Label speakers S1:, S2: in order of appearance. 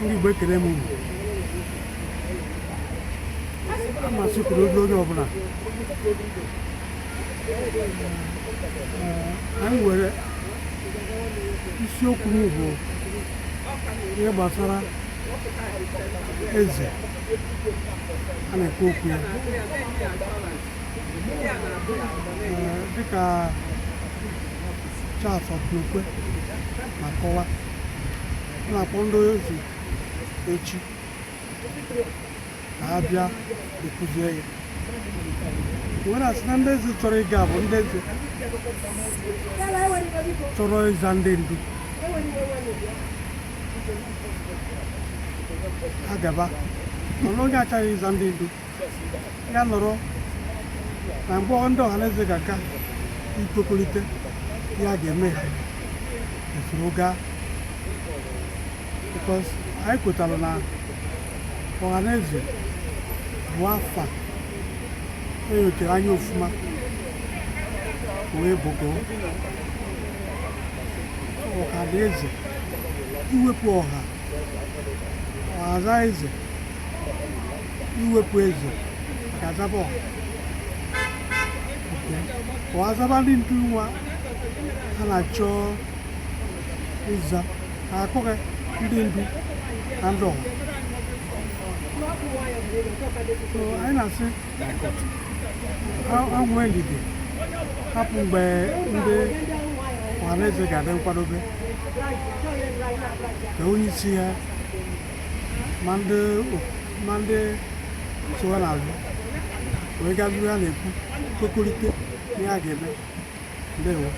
S1: ndị Igbo ekele m unu amasị kwuru oge onye ọbụla anyị nwere isiokwu m bụ ihe gbasara eze a na-ekwu okwu ya dịka Charles Okonokwe na-akọwa na-akpọ ndị eze echi ka ha bịa ekụzie ya nwere asị na ndị eze chọrọ ịga bụ ndị eze chọrọ ịza ndị ndu ha gaba mana onye achọghị ịza ndị ndu ya nọrọ na mgbe ndị ọhaneze ga-aga ikwekọrịta ya ga-eme ha esoro gaa because anyị kwetara na ọhaneze bụ afa enyochara anya ofuma wee bogo ọhaneze iwepụ ọha ọhaza eze iwepụ eze ga-azaba ọha ọhazaba ndị ndu nwa ha na-achọ ịza ha akpọghị ndị ndu na ndị ọha anyị na-asị ha nwee ndidi hapụ mgbe ndị ọhaneze ga-adị nkwadobe ka onye isi ha ma ndị so ha n'azụ wee gazuru ha na-ekwu kwekọrịta ihe a ga-eme. Ndewo.